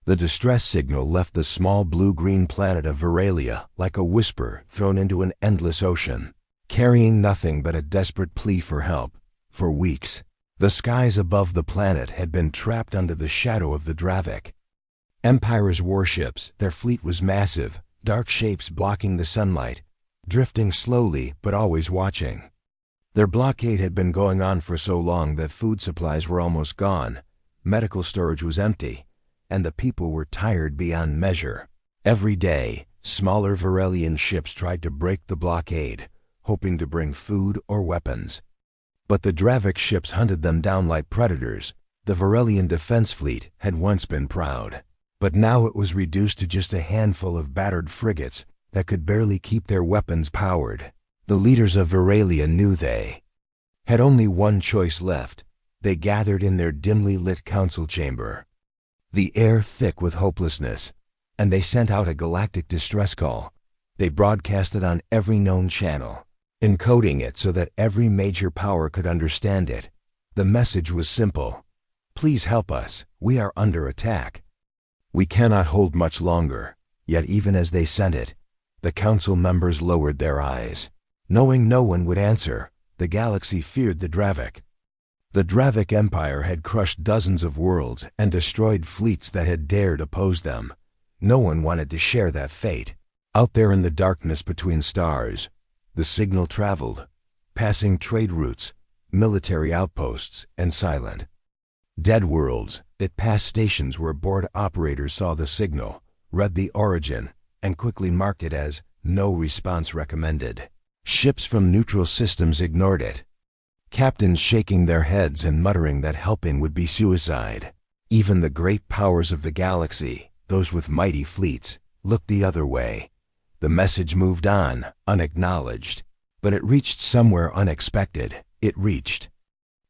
The distress signal left the small blue-green planet of Veralia like a whisper thrown into an endless ocean, carrying nothing but a desperate plea for help. For weeks, the skies above the planet had been trapped under the shadow of the Dravik. Empire's warships, their fleet was massive, dark shapes blocking the sunlight, drifting slowly but always watching. Their blockade had been going on for so long that food supplies were almost gone, medical storage was empty, and the people were tired beyond measure. Every day, smaller Varelian ships tried to break the blockade, hoping to bring food or weapons. But the Dravik ships hunted them down like predators. The Varelian defense fleet had once been proud, but now it was reduced to just a handful of battered frigates that could barely keep their weapons powered. The leaders of Veralia knew they had only one choice left. They gathered in their dimly lit council chamber, the air thick with hopelessness, and they sent out a galactic distress call. They broadcast it on every known channel, encoding it so that every major power could understand it. The message was simple: please help us, we are under attack. We cannot hold much longer. Yet even as they sent it, the council members lowered their eyes. Knowing no one would answer, the galaxy feared the Dravik. The Dravik Empire had crushed dozens of worlds and destroyed fleets that had dared oppose them. No one wanted to share that fate. Out there in the darkness between stars, the signal traveled, passing trade routes, military outposts, and silent, dead worlds. It passed stations where board operators saw the signal, read the origin, and quickly marked it as no response recommended. Ships from neutral systems ignored it, captains shaking their heads and muttering that helping would be suicide. Even the great powers of the galaxy, those with mighty fleets, looked the other way. The message moved on, unacknowledged, but it reached somewhere unexpected. It reached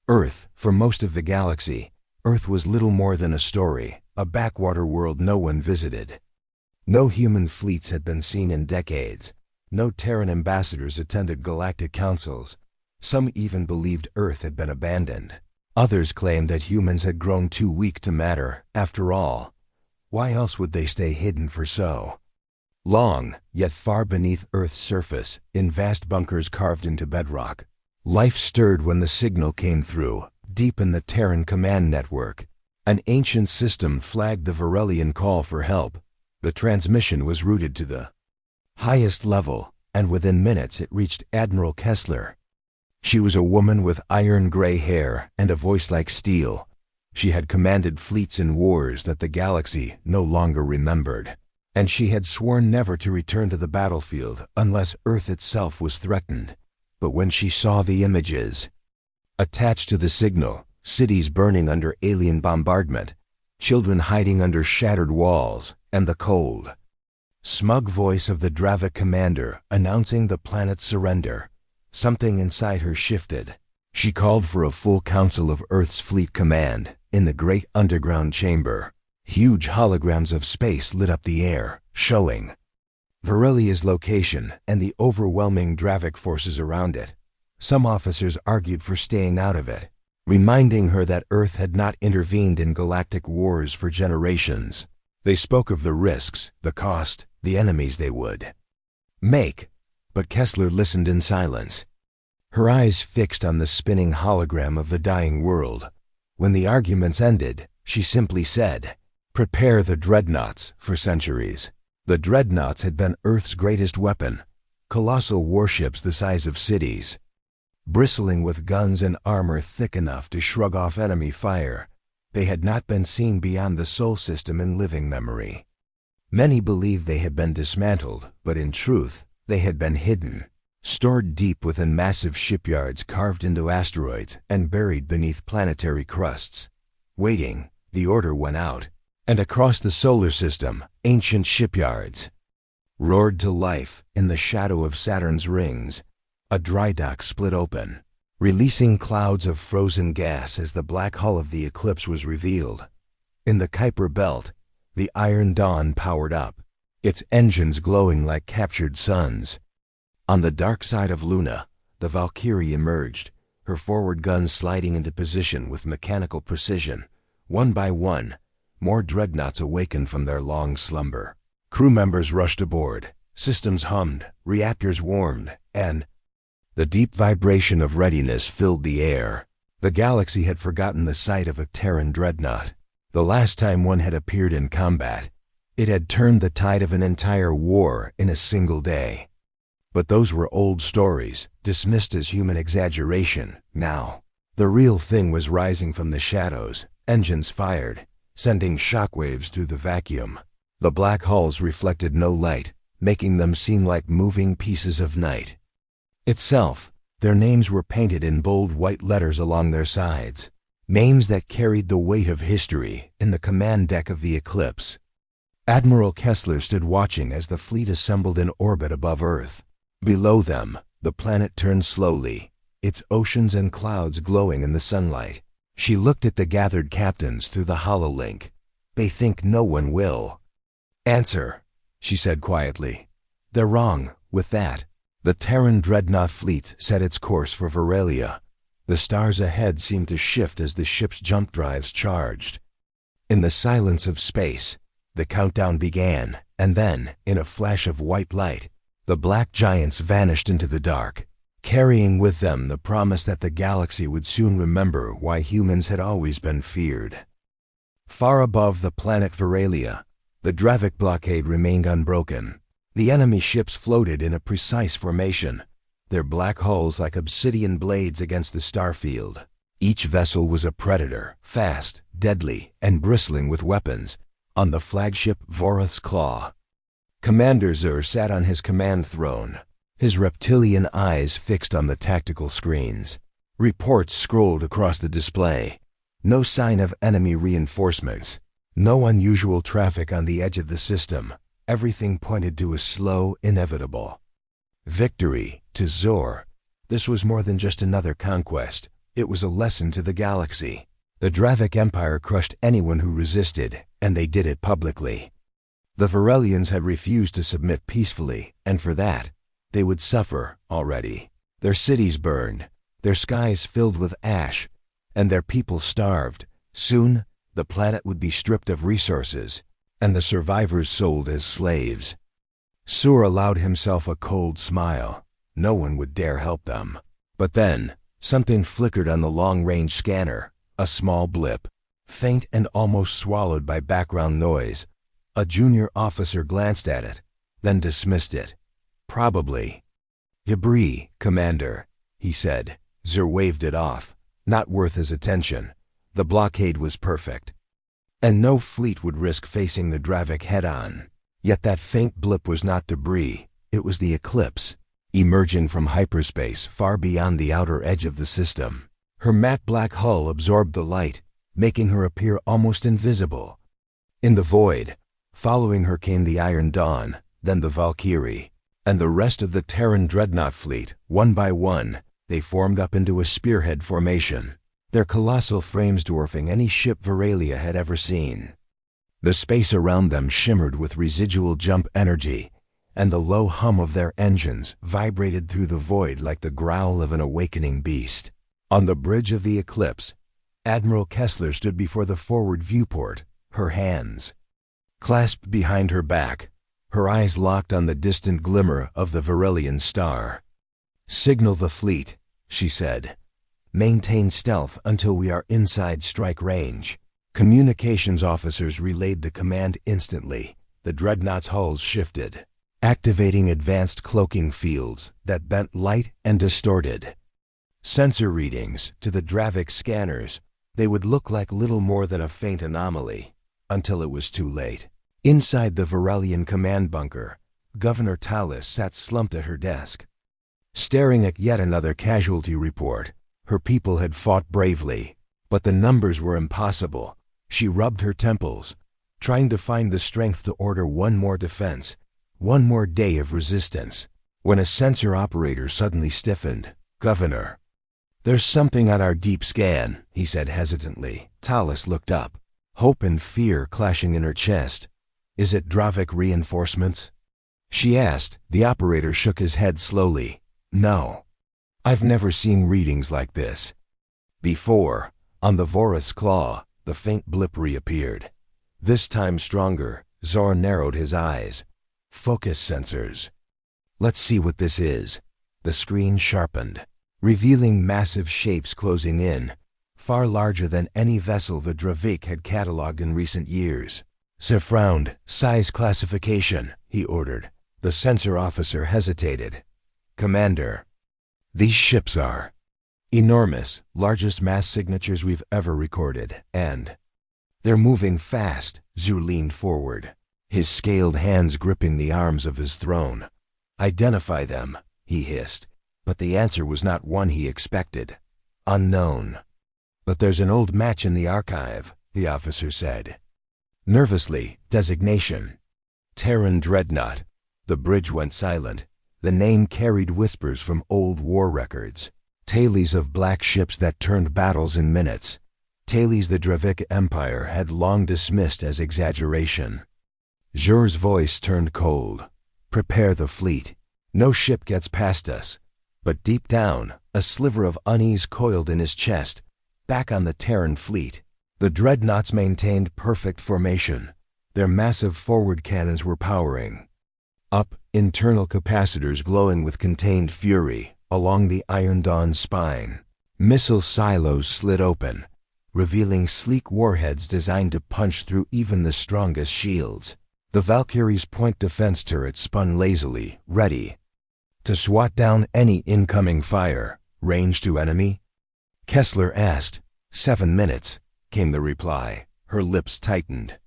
Earth. For most of the galaxy, Earth was little more than a story, a backwater world no one visited. No human fleets had been seen in decades. No Terran ambassadors attended galactic councils. Some even believed Earth had been abandoned. Others claimed that humans had grown too weak to matter. After all, why else would they stay hidden for so long? Yet far beneath Earth's surface, in vast bunkers carved into bedrock, life stirred when the signal came through. Deep in the Terran command network, an ancient system flagged the Varelian call for help. The transmission was routed to the highest level, and within minutes it reached Admiral Kessler. She was a woman with iron-gray hair and a voice like steel. She had commanded fleets in wars that the galaxy no longer remembered, and she had sworn never to return to the battlefield unless Earth itself was threatened. But when she saw the images attached to the signal, cities burning under alien bombardment, children hiding under shattered walls, and the cold, smug voice of the Dravik commander announcing the planet's surrender, something inside her shifted. She called for a full council of Earth's fleet command. In the great underground chamber, huge holograms of space lit up the air, showing Varelia's location and the overwhelming Dravik forces around it. Some officers argued for staying out of it, reminding her that Earth had not intervened in galactic wars for generations. They spoke of the risks, the cost, the enemies they would make, but Kessler listened in silence, her eyes fixed on the spinning hologram of the dying world. When the arguments ended, she simply said, "Prepare the Dreadnoughts." For centuries, the Dreadnoughts had been Earth's greatest weapon, colossal warships the size of cities, bristling with guns and armor thick enough to shrug off enemy fire. They had not been seen beyond the Sol system in living memory. Many believed they had been dismantled, but in truth, they had been hidden, stored deep within massive shipyards carved into asteroids and buried beneath planetary crusts. Waiting, the order went out, and across the solar system, ancient shipyards roared to life. In the shadow of Saturn's rings, a dry dock split open, releasing clouds of frozen gas as the black hull of the Eclipse was revealed. In the Kuiper Belt, the Iron Dawn powered up, its engines glowing like captured suns. On the dark side of Luna, the Valkyrie emerged, her forward guns sliding into position with mechanical precision. One by one, more dreadnoughts awakened from their long slumber. Crew members rushed aboard, systems hummed, reactors warmed, and the deep vibration of readiness filled the air. The galaxy had forgotten the sight of a Terran dreadnought. The last time one had appeared in combat, it had turned the tide of an entire war in a single day. But those were old stories, dismissed as human exaggeration. Now, the real thing was rising from the shadows, engines fired, sending shockwaves through the vacuum. The black hulls reflected no light, making them seem like moving pieces of night itself. Their names were painted in bold white letters along their sides, names that carried the weight of history in the command deck of the Eclipse. Admiral Kessler stood watching as the fleet assembled in orbit above Earth. Below them, the planet turned slowly, its oceans and clouds glowing in the sunlight. She looked at the gathered captains through the hololink. "They think no one will answer," she said quietly. "They're wrong with that." The Terran dreadnought fleet set its course for Veralia. The stars ahead seemed to shift as the ship's jump drives charged. In the silence of space, the countdown began, and then, in a flash of white light, the black giants vanished into the dark, carrying with them the promise that the galaxy would soon remember why humans had always been feared. Far above the planet Veralia, the Dravik blockade remained unbroken. The enemy ships floated in a precise formation, their black hulls like obsidian blades against the starfield. Each vessel was a predator, fast, deadly, and bristling with weapons, on the flagship Vorath's Claw. Commander Zur sat on his command throne, his reptilian eyes fixed on the tactical screens. Reports scrolled across the display. No sign of enemy reinforcements, no unusual traffic on the edge of the system. Everything pointed to a slow, inevitable victory. To Zur, this was more than just another conquest. It was a lesson to the galaxy. The Dravik Empire crushed anyone who resisted, and they did it publicly. The Verelians had refused to submit peacefully, and for that, they would suffer already. Their cities burned, their skies filled with ash, and their people starved. Soon, the planet would be stripped of resources, and the survivors sold as slaves. Zur allowed himself a cold smile. No one would dare help them. But then, something flickered on the long-range scanner, a small blip, faint and almost swallowed by background noise. A junior officer glanced at it, then dismissed it. "Probably debris, Commander," he said. Zur waved it off. Not worth his attention. The blockade was perfect, and no fleet would risk facing the Dravik head-on. Yet that faint blip was not debris. It was the Eclipse, emerging from hyperspace far beyond the outer edge of the system. Her matte black hull absorbed the light, making her appear almost invisible. In the void, following her came the Iron Dawn, then the Valkyrie, and the rest of the Terran dreadnought fleet. One by one, they formed up into a spearhead formation, their colossal frames dwarfing any ship Veralia had ever seen. The space around them shimmered with residual jump energy, and the low hum of their engines vibrated through the void like the growl of an awakening beast. On the bridge of the Eclipse, Admiral Kessler stood before the forward viewport, her hands clasped behind her back, her eyes locked on the distant glimmer of the Verelian star. "Signal the fleet," she said. "Maintain stealth until we are inside strike range." Communications officers relayed the command instantly. The dreadnought's hulls shifted, activating advanced cloaking fields that bent light and distorted sensor readings. To the Dravik scanners, they would look like little more than a faint anomaly, until it was too late. Inside the Verelian command bunker, Governor Tallis sat slumped at her desk, staring at yet another casualty report. Her people had fought bravely, but the numbers were impossible. She rubbed her temples, trying to find the strength to order one more defense, one more day of resistance, when a sensor operator suddenly stiffened. "Governor, there's something on our deep scan," he said hesitantly. Tallis looked up, hope and fear clashing in her chest. "Is it Dravik reinforcements?" she asked. The operator shook his head slowly. "No. I've never seen readings like this before." On the Vorath's Claw, the faint blip reappeared. This time stronger, Zor narrowed his eyes. Focus sensors. Let's see what this is. The screen sharpened, revealing massive shapes closing in, far larger than any vessel the Dravik had cataloged in recent years. Sir frowned. Size classification, he ordered. The sensor officer hesitated. Commander, these ships are enormous, largest mass signatures we've ever recorded, and they're moving fast. Zur leaned forward, his scaled hands gripping the arms of his throne. Identify them, he hissed, but the answer was not one he expected. Unknown. But there's an old match in the archive, the officer said. Nervously, designation. Terran Dreadnought. The bridge went silent. The name carried whispers from old war records. Tales of black ships that turned battles in minutes. Tales the Dravik Empire had long dismissed as exaggeration. Zur's voice turned cold. Prepare the fleet. No ship gets past us. But deep down, a sliver of unease coiled in his chest. Back on the Terran fleet, the Dreadnoughts maintained perfect formation. Their massive forward cannons were powering up, internal capacitors glowing with contained fury along the Iron Dawn's spine. Missile silos slid open, revealing sleek warheads designed to punch through even the strongest shields. The Valkyrie's point defense turret spun lazily, ready to swat down any incoming fire. Range to enemy? Kessler asked. 7 minutes, came the reply. Her lips tightened.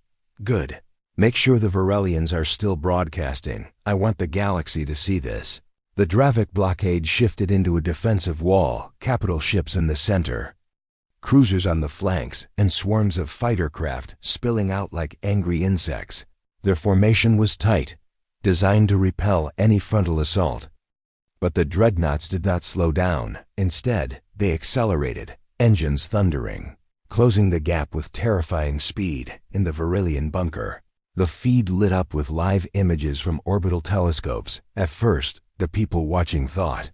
Good. Make sure the Varelians are still broadcasting. I want the galaxy to see this. The Dravik blockade shifted into a defensive wall, capital ships in the center, cruisers on the flanks, and swarms of fighter craft spilling out like angry insects. Their formation was tight, designed to repel any frontal assault. But the Dreadnoughts did not slow down. Instead, they accelerated, engines thundering, closing the gap with terrifying speed in the Varelian bunker. The feed lit up with live images from orbital telescopes. At first, the people watching thought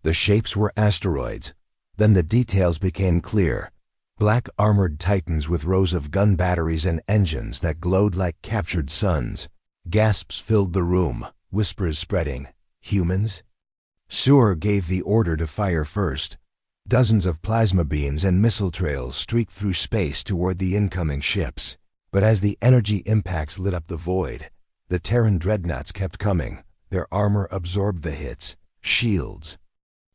the shapes were asteroids. Then the details became clear. Black armored titans with rows of gun batteries and engines that glowed like captured suns. Gasps filled the room, whispers spreading. Humans? Zur gave the order to fire first. Dozens of plasma beams and missile trails streaked through space toward the incoming ships. But as the energy impacts lit up the void, the Terran Dreadnoughts kept coming. Their armor absorbed the hits. Shields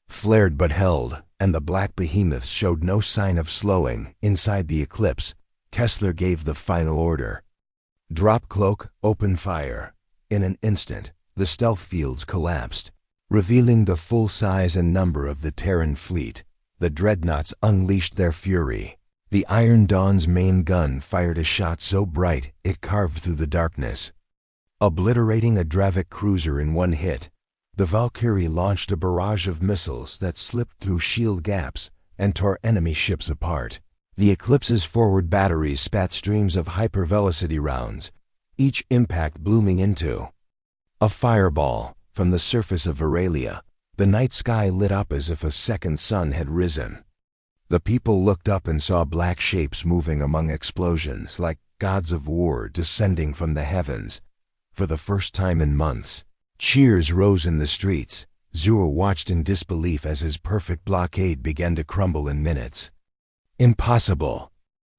flared but held, and the black behemoths showed no sign of slowing. Inside the eclipse, Kessler gave the final order. Drop cloak, open fire. In an instant, the stealth fields collapsed, revealing the full size and number of the Terran fleet. The Dreadnoughts unleashed their fury. The Iron Dawn's main gun fired a shot so bright it carved through the darkness, obliterating a Dravik cruiser in one hit. The Valkyrie launched a barrage of missiles that slipped through shield gaps and tore enemy ships apart. The Eclipse's forward batteries spat streams of hypervelocity rounds, each impact blooming into a fireball. From the surface of Varelia, the night sky lit up as if a second sun had risen. The people looked up and saw black shapes moving among explosions like gods of war descending from the heavens. For the first time in months, cheers rose in the streets. Zur watched in disbelief as his perfect blockade began to crumble in minutes. Impossible,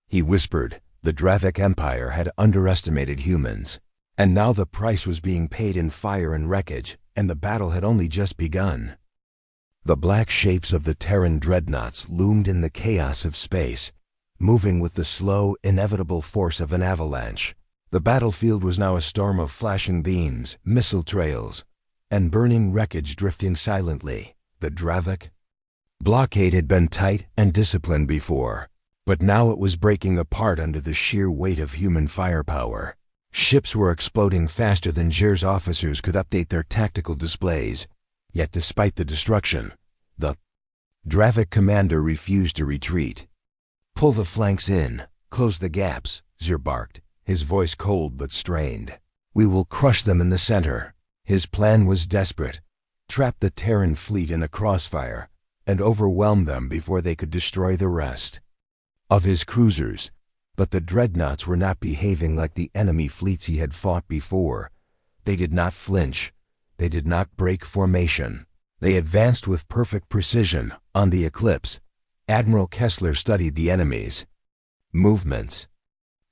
he whispered. The Dravik Empire had underestimated humans, and now the price was being paid in fire and wreckage, and the battle had only just begun. The black shapes of the Terran Dreadnoughts loomed in the chaos of space, moving with the slow, inevitable force of an avalanche. The battlefield was now a storm of flashing beams, missile trails, and burning wreckage drifting silently. The Dravik blockade had been tight and disciplined before, but now it was breaking apart under the sheer weight of human firepower. Ships were exploding faster than Zur's officers could update their tactical displays. Yet despite the destruction, the Dravik commander refused to retreat. Pull the flanks in, close the gaps, Zur barked, his voice cold but strained. We will crush them in the center. His plan was desperate. Trap the Terran fleet in a crossfire and overwhelm them before they could destroy the rest of his cruisers. But the Dreadnoughts were not behaving like the enemy fleets he had fought before. They did not flinch. They did not break formation. They advanced with perfect precision. On the Eclipse, Admiral Kessler studied the enemy's movements.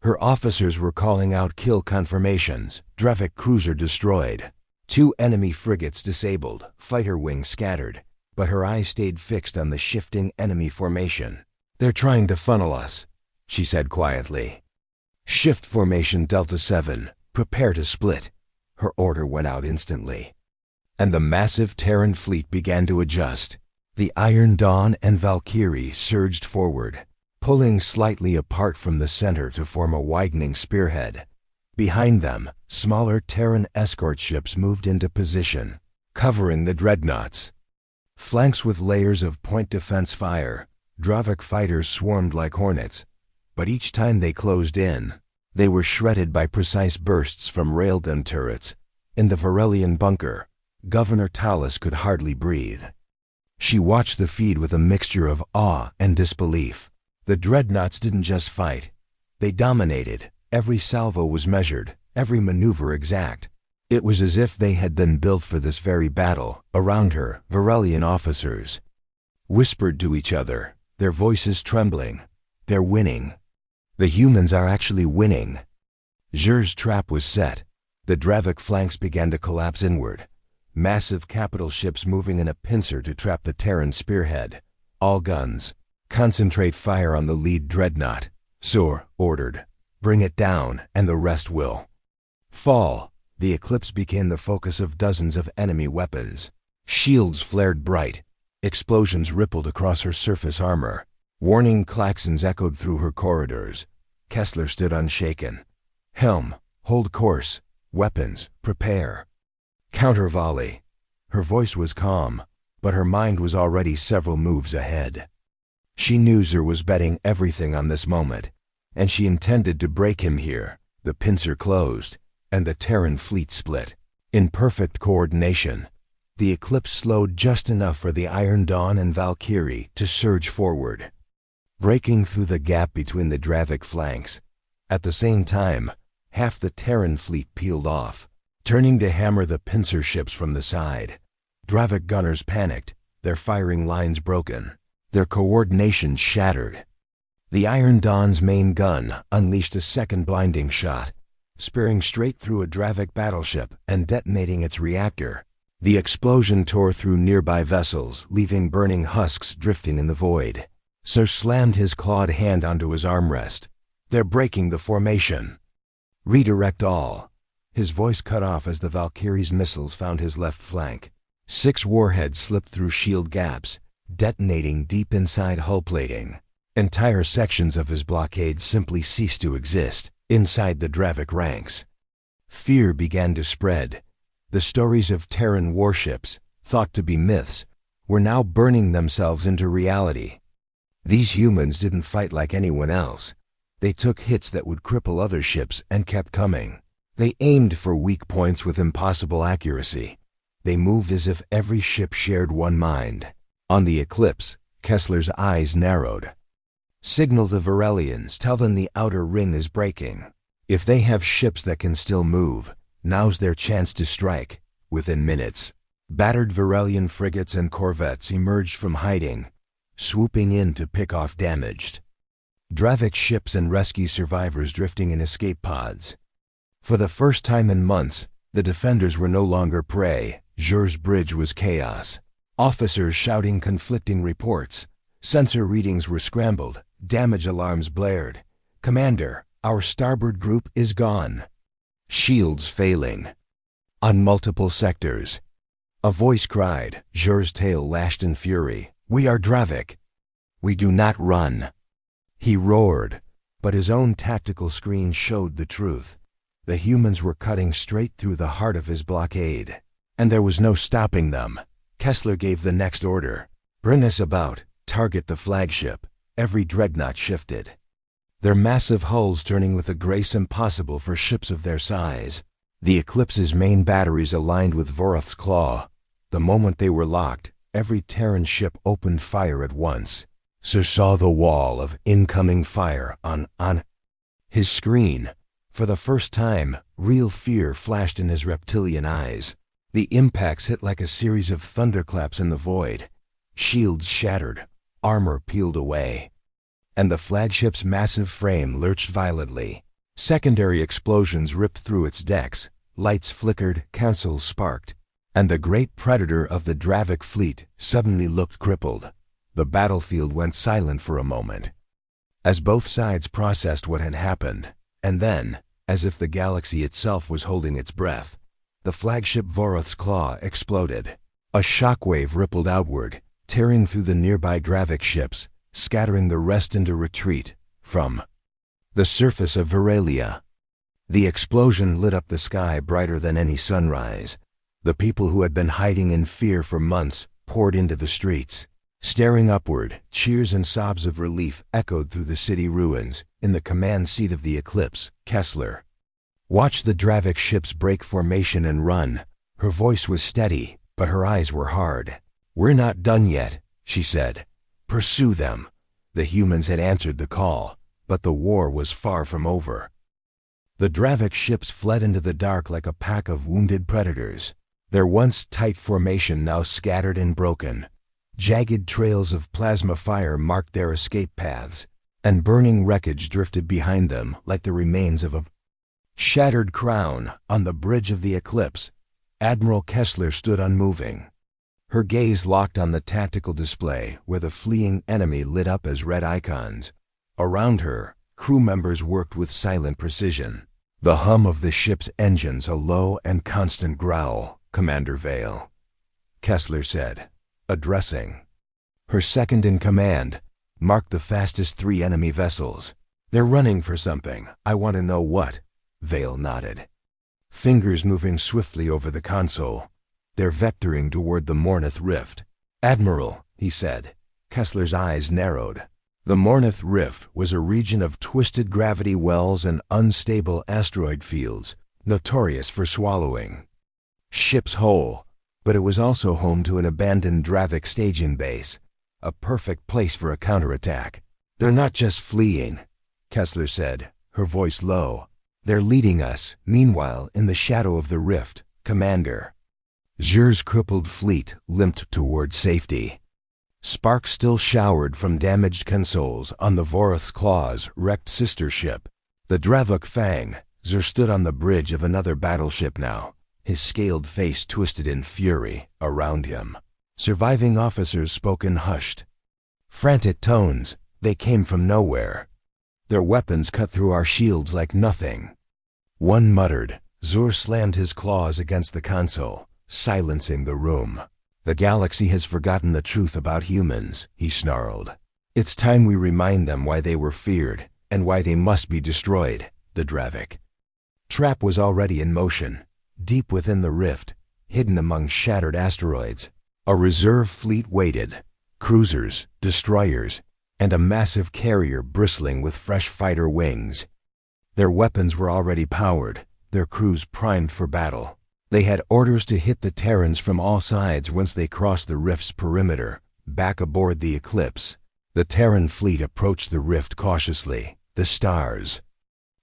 Her officers were calling out kill confirmations. Drevik cruiser destroyed. 2 enemy frigates disabled, fighter wings scattered. But her eyes stayed fixed on the shifting enemy formation. "They're trying to funnel us," she said quietly. "Shift formation Delta 7. Prepare to split." Her order went out instantly. And the massive Terran fleet began to adjust. The Iron Dawn and Valkyrie surged forward, pulling slightly apart from the center to form a widening spearhead. Behind them, smaller Terran escort ships moved into position, covering the Dreadnoughts. Flanks with layers of point defense fire, Drevik fighters swarmed like hornets, but each time they closed in, they were shredded by precise bursts from railgun turrets. In the Varelian bunker, Governor Tallis could hardly breathe. She watched the feed with a mixture of awe and disbelief. The Dreadnoughts didn't just fight. They dominated. Every salvo was measured, every maneuver exact. It was as if they had been built for this very battle. Around her, Varelian officers whispered to each other, their voices trembling. "They're winning. The humans are actually winning." Zhur's trap was set. The Drevik flanks began to collapse inward. Massive capital ships moving in a pincer to trap the Terran spearhead. "All guns, concentrate fire on the lead Dreadnought," Sur ordered. "Bring it down, and the rest will fall." The Eclipse became the focus of dozens of enemy weapons. Shields flared bright. Explosions rippled across her surface armor. Warning klaxons echoed through her corridors. Kessler stood unshaken. "Helm, hold course. Weapons, prepare. Counter volley." Her voice was calm, but her mind was already several moves ahead. She knew Zur was betting everything on this moment, and she intended to break him here. The pincer closed, and the Terran fleet split. In perfect coordination, the Eclipse slowed just enough for the Iron Dawn and Valkyrie to surge forward, breaking through the gap between the Drevik flanks. At the same time, half the Terran fleet peeled off, turning to hammer the pincer ships from the side. Drevik gunners panicked, their firing lines broken, their coordination shattered. The Iron Dawn's main gun unleashed a second blinding shot, spearing straight through a Drevik battleship and detonating its reactor. The explosion tore through nearby vessels, leaving burning husks drifting in the void. Sur slammed his clawed hand onto his armrest. "They're breaking the formation. Redirect all." His voice cut off as the Valkyrie's missiles found his left flank. 6 warheads slipped through shield gaps, detonating deep inside hull plating. Entire sections of his blockade simply ceased to exist inside the Drevik ranks. Fear began to spread. The stories of Terran warships, thought to be myths, were now burning themselves into reality. These humans didn't fight like anyone else. They took hits that would cripple other ships and kept coming. They aimed for weak points with impossible accuracy. They moved as if every ship shared one mind. On the Eclipse, Kessler's eyes narrowed. "Signal the Varelians, tell them the outer ring is breaking. If they have ships that can still move, now's their chance to strike." Within minutes, battered Varelian frigates and corvettes emerged from hiding, swooping in to pick off damaged Drevik ships and rescue survivors drifting in escape pods. For the first time in months, the defenders were no longer prey. Zhur's bridge was chaos. Officers shouting conflicting reports. Sensor readings were scrambled. Damage alarms blared. "Commander, our starboard group is gone." Shields failing. On multiple sectors. A voice cried. Zhur's tail lashed in fury. "We are Drevik. We do not run." He roared, but his own tactical screen showed the truth. The humans were cutting straight through the heart of his blockade, and there was no stopping them. Kessler gave the next order. "Bring us about. Target the flagship." Every dreadnought shifted, their massive hulls turning with a grace impossible for ships of their size. The Eclipse's main batteries aligned with Voroth's claw. The moment they were locked, every Terran ship opened fire at once. Sur saw the wall of incoming fire on His screen. For the first time, real fear flashed in his reptilian eyes. The impacts hit like a series of thunderclaps in the void. Shields shattered, armor peeled away, and the flagship's massive frame lurched violently. Secondary explosions ripped through its decks, lights flickered, consoles sparked, and the great predator of the Dravik fleet suddenly looked crippled. The battlefield went silent for a moment, as both sides processed what had happened, and then, as if the galaxy itself was holding its breath, the flagship Voroth's claw exploded. A shockwave rippled outward, tearing through the nearby Dravik ships, scattering the rest into retreat from the surface of Veralia. The explosion lit up the sky brighter than any sunrise. The people who had been hiding in fear for months poured into the streets. Staring upward, cheers and sobs of relief echoed through the city ruins. In the command seat of the Eclipse, Kessler watched the Dravik ships break formation and run. Her voice was steady, but her eyes were hard. "We're not done yet," she said. "Pursue them." The humans had answered the call, but the war was far from over. The Dravik ships fled into the dark like a pack of wounded predators. Their once tight formation now scattered and broken. Jagged trails of plasma fire marked their escape paths, and burning wreckage drifted behind them like the remains of a shattered crown. On the bridge of the Eclipse, Admiral Kessler stood unmoving. Her gaze locked on the tactical display where the fleeing enemy lit up as red icons. Around her, crew members worked with silent precision. The hum of the ship's engines a low and constant growl. "Commander Vale," Kessler said, addressing her second in command, marked the fastest 3 enemy vessels. "They're running for something. I want to know what." Vale nodded, fingers moving swiftly over the console. "They're vectoring toward the Mornith Rift." "Admiral," he said. Kessler's eyes narrowed. The Mornith Rift was a region of twisted gravity wells and unstable asteroid fields, notorious for swallowing ships whole, but it was also home to an abandoned Dravik staging base, a perfect place for a counterattack. "They're not just fleeing," Kessler said, her voice low. "They're leading us." Meanwhile, in the shadow of the rift, Commander Zhur's crippled fleet limped toward safety. Sparks still showered from damaged consoles on the Voroth's Claw's wrecked sister ship, the Dravik Fang. Zhur stood on the bridge of another battleship now, his scaled face twisted in fury. Around him, surviving officers spoke in hushed, frantic tones. They came from nowhere. Their weapons cut through our shields like nothing. One muttered. Zhur slammed his claws against the console, silencing the room. "The galaxy has forgotten the truth about humans," he snarled. "It's time we remind them why they were feared, and why they must be destroyed." The Dravik trap was already in motion, deep within the rift, hidden among shattered asteroids. A reserve fleet waited, cruisers, destroyers, and a massive carrier bristling with fresh fighter wings. Their weapons were already powered, their crews primed for battle. They had orders to hit the Terrans from all sides once they crossed the rift's perimeter. Back aboard the Eclipse, the Terran fleet approached the rift cautiously. The stars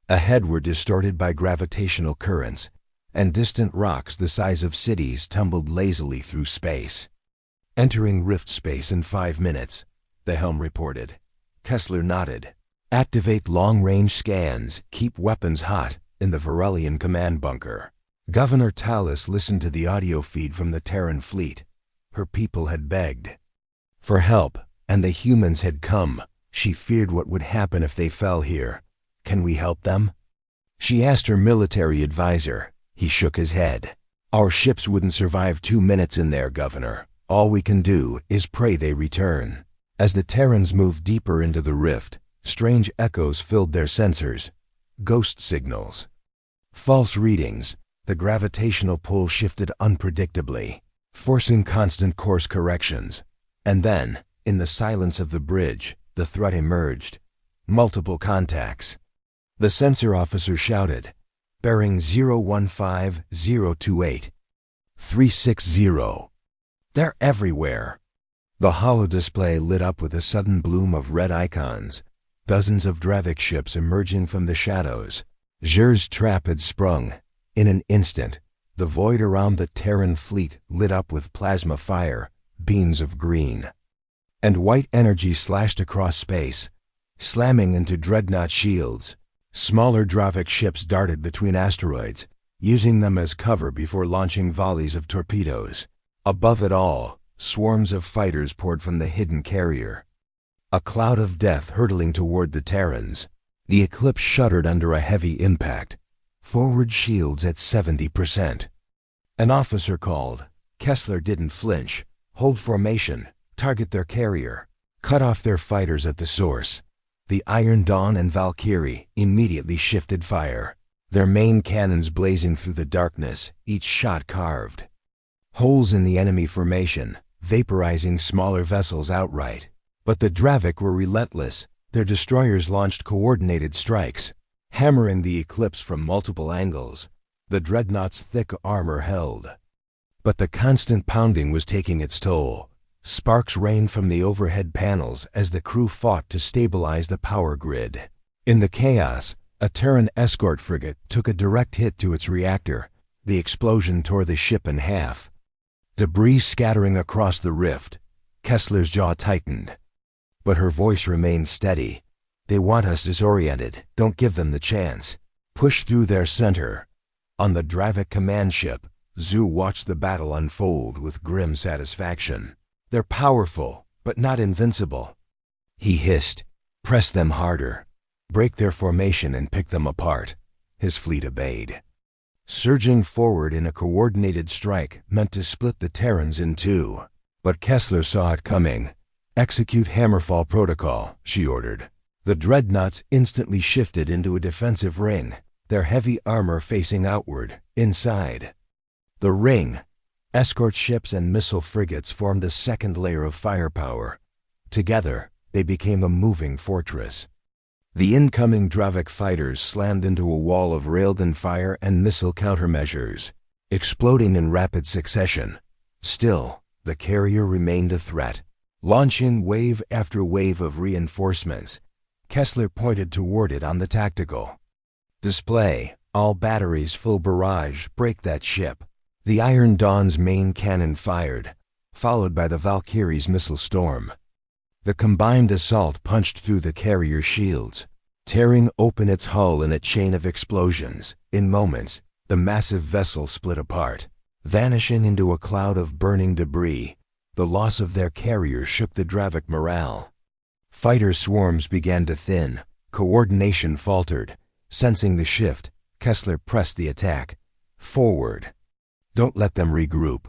ahead were distorted by gravitational currents, and distant rocks the size of cities tumbled lazily through space. "Entering rift space in 5 minutes, the helm reported. Kessler nodded. "Activate long-range scans. Keep weapons hot," in the Verelian command bunker. Governor Tallis listened to the audio feed from the Terran fleet. Her people had begged for help, and the humans had come. She feared what would happen if they fell here. "Can we help them?" she asked her military advisor. He shook his head. "Our ships wouldn't survive 2 minutes in there, Governor. All we can do is pray they return." As the Terrans moved deeper into the rift, strange echoes filled their sensors. Ghost signals, false readings. The gravitational pull shifted unpredictably, forcing constant course corrections. And then, in the silence of the bridge, the threat emerged. Multiple contacts. The sensor officer shouted, "Bearing 015028. 360. They're everywhere." The holodisplay lit up with a sudden bloom of red icons. dozens of Dravik ships emerging from the shadows. Zhur's trap had sprung. In an instant, the void around the Terran fleet lit up with plasma fire, beams of green and white energy slashed across space, slamming into dreadnought shields. Smaller Dravik ships darted between asteroids, using them as cover before launching volleys of torpedoes. Above it all, swarms of fighters poured from the hidden carrier. A cloud of death hurtling toward the Terrans. The Eclipse shuddered under a heavy impact. Forward shields at 70%. An officer called. Kessler didn't flinch. Hold formation. Target their carrier. Cut off their fighters at the source. The Iron Dawn and Valkyrie immediately shifted fire, their main cannons blazing through the darkness, each shot carved holes in the enemy formation, vaporizing smaller vessels outright. But the Dravik were relentless. Their destroyers launched coordinated strikes, hammering the Eclipse from multiple angles. The Dreadnoughts' thick armor held. But the constant pounding was taking its toll. Sparks rained from the overhead panels as the crew fought to stabilize the power grid. In the chaos, a Terran escort frigate took a direct hit to its reactor. The explosion tore the ship in half. Debris scattering across the rift. Kessler's jaw tightened. But her voice remained steady. They want us disoriented. Don't give them the chance. Push through their center. On the Dravik command ship, Zhu watched the battle unfold with grim satisfaction. They're powerful, but not invincible. He hissed, press them harder. Break their formation and pick them apart. His fleet obeyed. Surging forward in a coordinated strike meant to split the Terrans in two. But Kessler saw it coming. Execute Hammerfall protocol, she ordered. The Dreadnoughts instantly shifted into a defensive ring, their heavy armor facing outward, inside. The ring, escort ships and missile frigates formed a second layer of firepower. Together, they became a moving fortress. The incoming Dravik fighters slammed into a wall of railgun fire and missile countermeasures, exploding in rapid succession. Still, the carrier remained a threat. Launching wave after wave of reinforcements, Kessler pointed toward it on the tactical display. All batteries full barrage, break that ship. The Iron Dawn's main cannon fired, followed by the Valkyrie's missile storm. The combined assault punched through the carrier's shields, tearing open its hull in a chain of explosions. In moments, the massive vessel split apart, vanishing into a cloud of burning debris. The loss of their carrier shook the Dravik morale. Fighter swarms began to thin. Coordination faltered. Sensing the shift, Kessler pressed the attack. Forward. Don't let them regroup.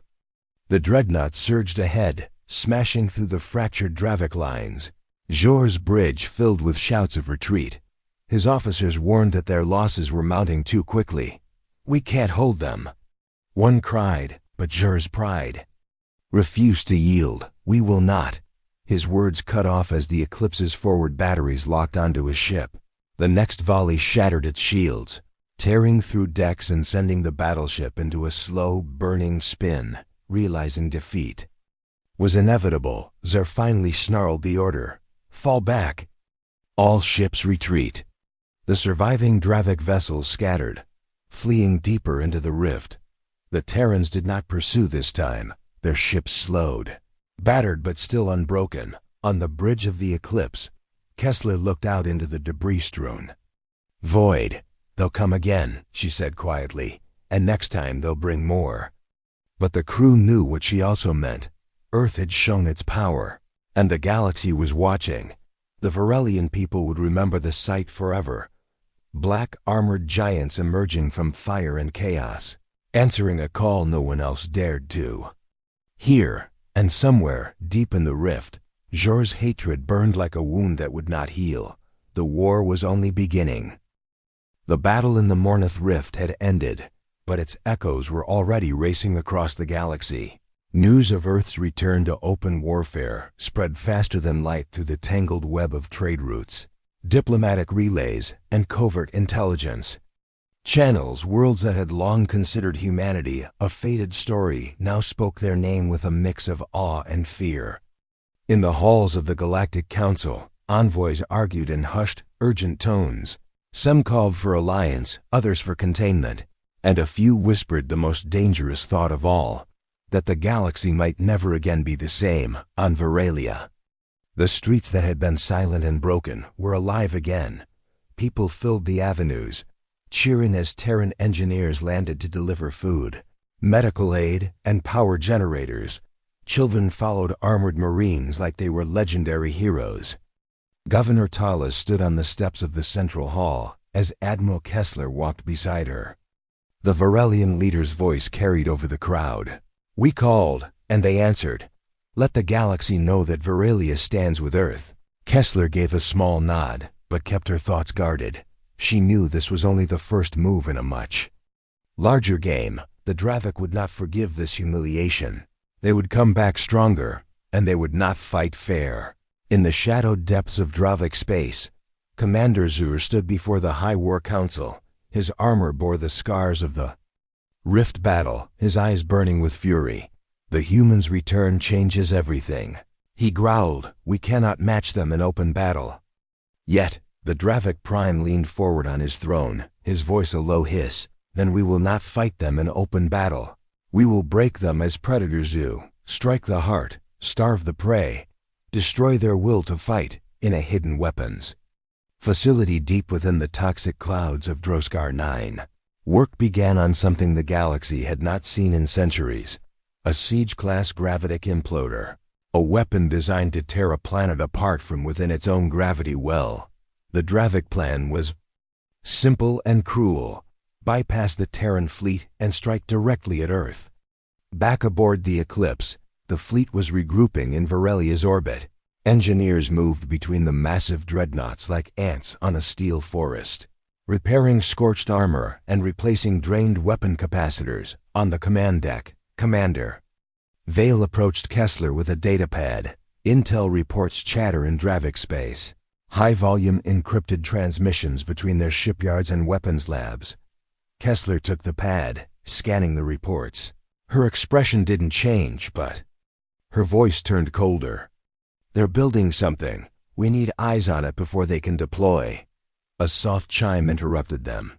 The Dreadnoughts surged ahead, smashing through the fractured Dravik lines. Zhur's bridge filled with shouts of retreat. His officers warned that their losses were mounting too quickly. We can't hold them. One cried, but Zhur's pride refused to yield. We will not. His words cut off as the Eclipse's forward batteries locked onto his ship. The next volley shattered its shields, tearing through decks and sending the battleship into a slow, burning spin. Realizing defeat was inevitable, Zhur finally snarled the order. Fall back. All ships retreat. The surviving Dravik vessels scattered, fleeing deeper into the rift. The Terrans did not pursue this time. Their ships slowed. Battered but still unbroken, on the bridge of the Eclipse, Kessler looked out into the debris-strewn void. They'll come again, she said quietly, and next time they'll bring more. But the crew knew what she also meant. Earth had shown its power, and the galaxy was watching. The Varelian people would remember the sight forever. Black armored giants emerging from fire and chaos, answering a call no one else dared to. Here, and somewhere deep in the rift, Zhur's hatred burned like a wound that would not heal. The war was only beginning. The battle in the Mornith Rift had ended, but its echoes were already racing across the galaxy. News of Earth's return to open warfare spread faster than light through the tangled web of trade routes, diplomatic relays, and covert intelligence. Channels, worlds that had long considered humanity a fated story, now spoke their name with a mix of awe and fear. In the halls of the Galactic Council, Envoys argued in hushed, urgent tones. Some called for alliance, others for containment, and a few whispered the most dangerous thought of all, that the galaxy might never again be the same on Veralia. The streets that had been silent and broken were alive again. People filled the avenues, cheering as Terran engineers landed to deliver food, medical aid, and power generators. Children followed armored marines like they were legendary heroes. Governor Tala stood on the steps of the central hall as Admiral Kessler walked beside her. The Varelian leader's voice carried over the crowd. "We called, and they answered. Let the galaxy know that Veralia stands with Earth." Kessler gave a small nod, but kept her thoughts guarded. She knew this was only the first move in a much larger game. The Dravik would not forgive this humiliation. They would come back stronger, and they would not fight fair. In the shadowed depths of Dravik space, Commander Zur stood before the High War Council. His armor bore the scars of the Rift battle, his eyes burning with fury. "The humans' return changes everything." He growled, "We cannot match them in open battle." Yet, the Dravik Prime leaned forward on his throne, his voice a low hiss. "Then we will not fight them in open battle. We will break them as predators do, strike the heart, starve the prey, destroy their will to fight in a hidden weapons facility deep within the toxic clouds of Droskar 9. Work began on something the galaxy had not seen in centuries. A siege-class gravitic imploder. A weapon designed to tear a planet apart from within its own gravity well. The Dravik plan was simple and cruel. Bypass the Terran fleet and strike directly at Earth. Back aboard the Eclipse, the fleet was regrouping in Verelia's orbit. Engineers moved between the massive dreadnoughts like ants on a steel forest, repairing scorched armor and replacing drained weapon capacitors. On the command deck, Commander Vale approached Kessler with a datapad. Intel reports chatter in Dravik space. High-volume encrypted transmissions between their shipyards and weapons labs. Kessler took the pad, scanning the reports. Her expression didn't change, but her voice turned colder. "They're building something. We need eyes on it before they can deploy." A soft chime interrupted them.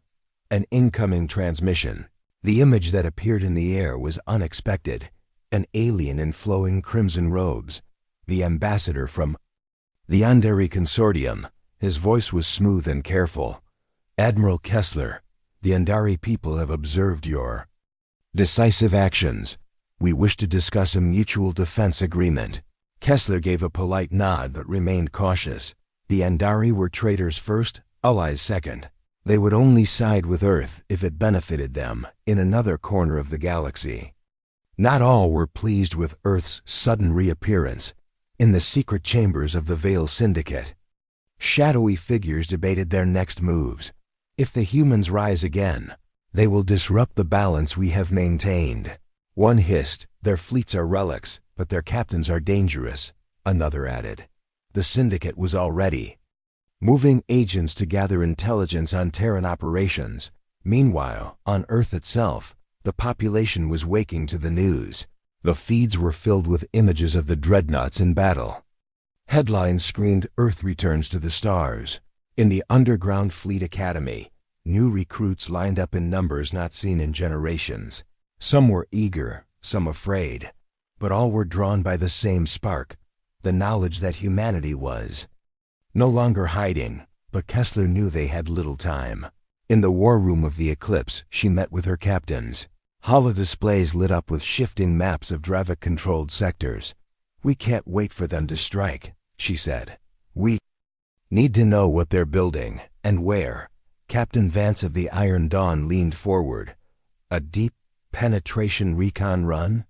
An incoming transmission. The image that appeared in the air was unexpected. An alien in flowing crimson robes. The ambassador from the Andari Consortium. His voice was smooth and careful. "Admiral Kessler, the Andari people have observed your decisive actions. We wish to discuss a mutual defense agreement." Kessler gave a polite nod but remained cautious. The Andari were traitors first, allies second. They would only side with Earth if it benefited them in another corner of the galaxy. Not all were pleased with Earth's sudden reappearance. In the secret chambers of the Vale Syndicate, shadowy figures debated their next moves. "If the humans rise again, they will disrupt the balance we have maintained." One hissed, "Their fleets are relics, but their captains are dangerous." Another added, "The Syndicate was already moving agents to gather intelligence on Terran operations." Meanwhile, on Earth itself, the population was waking to the news. The feeds were filled with images of the Dreadnoughts in battle. Headlines screamed, "Earth returns to the stars." In the Underground Fleet Academy, new recruits lined up in numbers not seen in generations. Some were eager, some afraid, but all were drawn by the same spark, the knowledge that humanity was no longer hiding. But Kessler knew they had little time. In the war room of the Eclipse, she met with her captains. Holodisplays lit up with shifting maps of Dravik-controlled sectors. "We can't wait for them to strike," she said. "We need to know what they're building, and where." Captain Vance of the Iron Dawn leaned forward. "A deep penetration recon run?"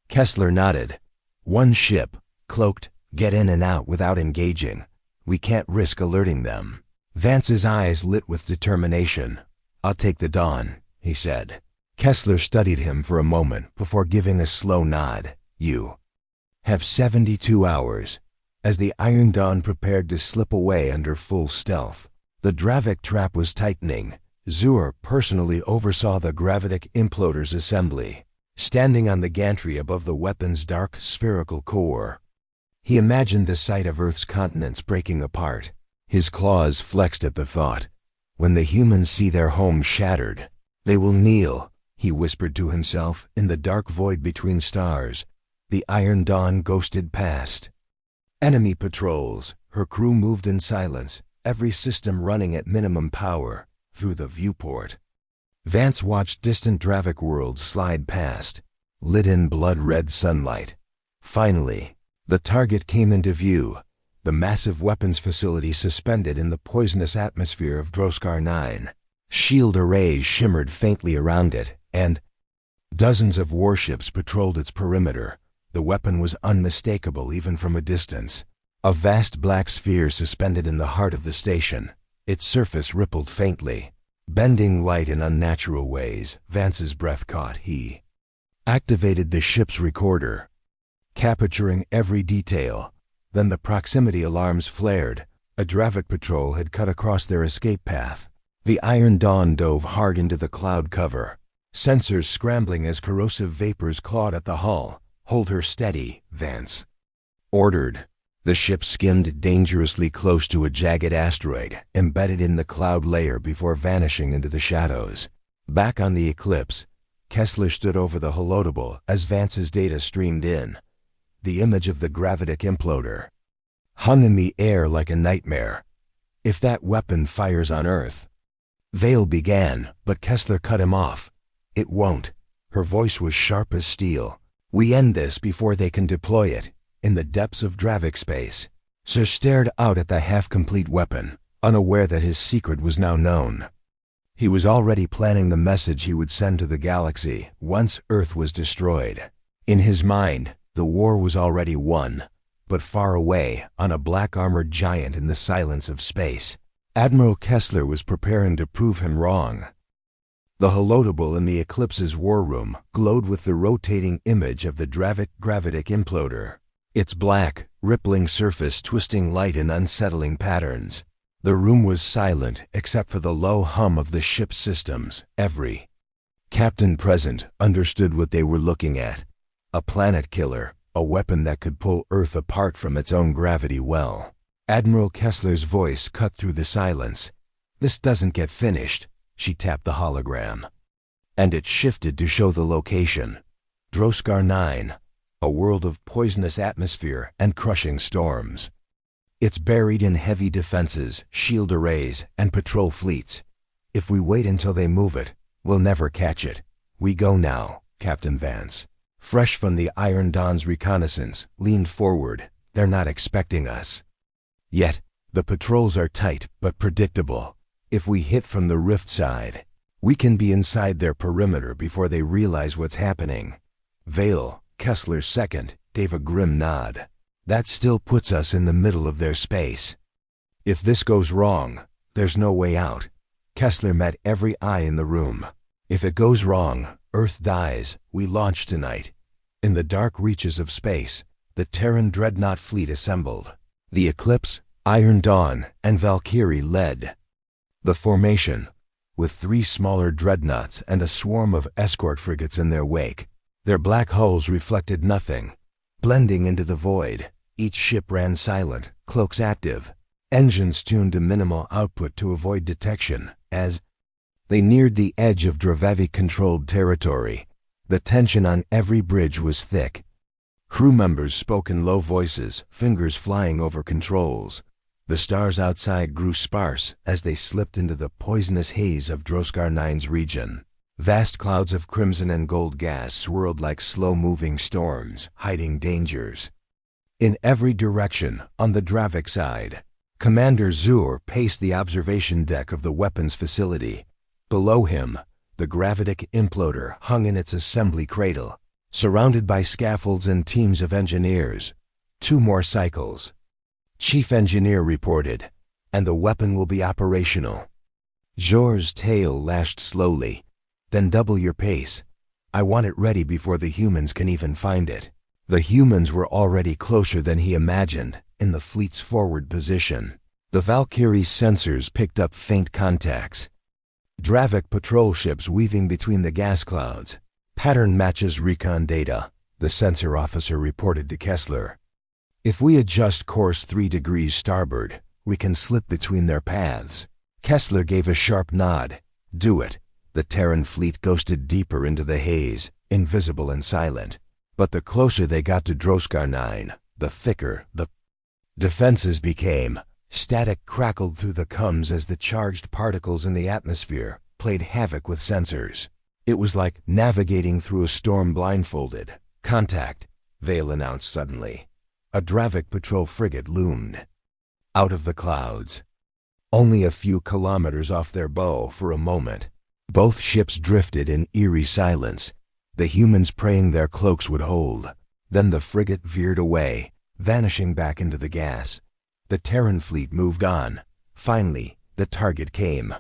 Kessler nodded. "One ship, cloaked, get in and out without engaging. We can't risk alerting them." Vance's eyes lit with determination. "I'll take the Dawn," he said. Kessler studied him for a moment before giving a slow nod. "You have 72 hours." As the Iron Dawn prepared to slip away under full stealth, the Dravik trap was tightening. Zur personally oversaw the gravitic imploder's assembly, standing on the gantry above the weapon's dark spherical core. He imagined the sight of Earth's continents breaking apart. His claws flexed at the thought. When the humans see their home shattered, they will kneel, he whispered to himself in the dark void between stars. The Iron Dawn ghosted past. Enemy patrols. Her crew moved in silence, every system running at minimum power, through the viewport. Vance watched distant Dravik worlds slide past, lit in blood-red sunlight. Finally, the target came into view, the massive weapons facility suspended in the poisonous atmosphere of Droskar 9. Shield arrays shimmered faintly around it, and dozens of warships patrolled its perimeter. The weapon was unmistakable even from a distance. A vast black sphere suspended in the heart of the station. Its surface rippled faintly, bending light in unnatural ways. Vance's breath caught. He activated the ship's recorder, capturing every detail. Then the proximity alarms flared. A Dravik patrol had cut across their escape path. The Iron Dawn dove hard into the cloud cover, sensors scrambling as corrosive vapors clawed at the hull. Hold her steady, Vance ordered. The ship skimmed dangerously close to a jagged asteroid embedded in the cloud layer before vanishing into the shadows. Back on the Eclipse, Kessler stood over the holotable as Vance's data streamed in. The image of the gravitic imploder hung in the air like a nightmare. If that weapon fires on Earth... Vale began, but Kessler cut him off. It won't. Her voice was sharp as steel. We end this before they can deploy it, in the depths of Dravik space. Sir stared out at the half-complete weapon, unaware that his secret was now known. He was already planning the message he would send to the galaxy once Earth was destroyed. In his mind, the war was already won, but far away, on a black-armored giant in the silence of space. Admiral Kessler was preparing to prove him wrong. The holotable in the Eclipse's war room glowed with the rotating image of the Dravik gravitic imploder, its black, rippling surface twisting light in unsettling patterns. The room was silent except for the low hum of the ship's systems. Every captain present understood what they were looking at. A planet killer, a weapon that could pull Earth apart from its own gravity well. Admiral Kessler's voice cut through the silence. This doesn't get finished. She tapped the hologram, and it shifted to show the location. Droskar 9, a world of poisonous atmosphere and crushing storms. It's buried in heavy defenses, shield arrays, and patrol fleets. If we wait until they move it, we'll never catch it. We go now, Captain Vance, fresh from the Iron Dawn's reconnaissance, leaned forward. They're not expecting us. Yet, the patrols are tight but predictable. If we hit from the rift side, we can be inside their perimeter before they realize what's happening. Vale, Kessler's second, gave a grim nod. That still puts us in the middle of their space. If this goes wrong, there's no way out. Kessler met every eye in the room. If it goes wrong, Earth dies. We launch tonight. In the dark reaches of space, the Terran Dreadnought fleet assembled. The Eclipse, Iron Dawn, and Valkyrie led the formation, with 3 smaller dreadnoughts and a swarm of escort frigates in their wake. Their black hulls reflected nothing, blending into the void. Each ship ran silent, cloaks active, engines tuned to minimal output to avoid detection. As they neared the edge of Dravik-controlled territory, the tension on every bridge was thick. Crew members spoke in low voices, fingers flying over controls. The stars outside grew sparse as they slipped into the poisonous haze of Droskar 9's region. Vast clouds of crimson and gold gas swirled like slow-moving storms, hiding dangers. In every direction, on the Dravik side, Commander Zur paced the observation deck of the weapons facility. Below him, the gravitic imploder hung in its assembly cradle, surrounded by scaffolds and teams of engineers. 2 more cycles, Chief Engineer reported, and the weapon will be operational. Jor's tail lashed slowly. Then double your pace. I want it ready before the humans can even find it. The humans were already closer than he imagined, in the fleet's forward position. The Valkyrie's sensors picked up faint contacts. Dravik patrol ships weaving between the gas clouds. Pattern matches recon data, the sensor officer reported to Kessler. If we adjust course 3 degrees starboard, we can slip between their paths. Kessler gave a sharp nod. Do it. The Terran fleet ghosted deeper into the haze, invisible and silent. But the closer they got to Droskar 9, the thicker the defenses became. Static crackled through the coms as the charged particles in the atmosphere played havoc with sensors. It was like navigating through a storm blindfolded. Contact, Vale announced suddenly. A Dravik patrol frigate loomed out of the clouds, only a few kilometers off their bow for a moment. Both ships drifted in eerie silence, the humans praying their cloaks would hold. Then the frigate veered away, vanishing back into the gas. The Terran fleet moved on. Finally, the target came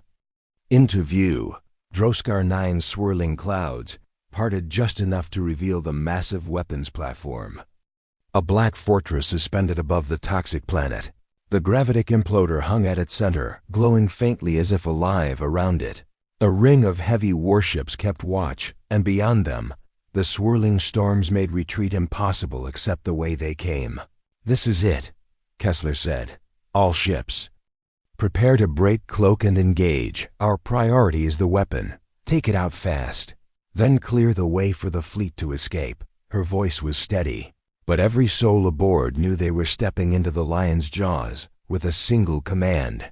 into view. Droskar 9's swirling clouds parted just enough to reveal the massive weapons platform. A black fortress suspended above the toxic planet. The gravitic imploder hung at its center, glowing faintly as if alive around it. A ring of heavy warships kept watch, and beyond them, the swirling storms made retreat impossible except the way they came. "This is it," Kessler said. "All ships, prepare to break cloak and engage. Our priority is the weapon. Take it out fast. Then clear the way for the fleet to escape." Her voice was steady, but every soul aboard knew they were stepping into the lion's jaws with a single command.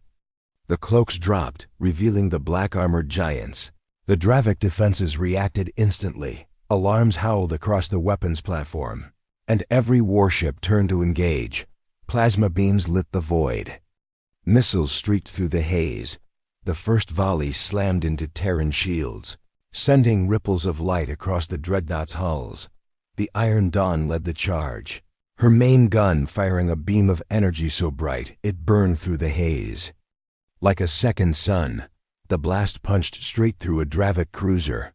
The cloaks dropped, revealing the black-armored giants. The Dravik defenses reacted instantly. Alarms howled across the weapons platform, and every warship turned to engage. Plasma beams lit the void. Missiles streaked through the haze. The first volley slammed into Terran shields, sending ripples of light across the Dreadnoughts' hulls. The Iron Dawn led the charge, her main gun firing a beam of energy so bright it burned through the haze. Like a second sun, the blast punched straight through a Dravik cruiser.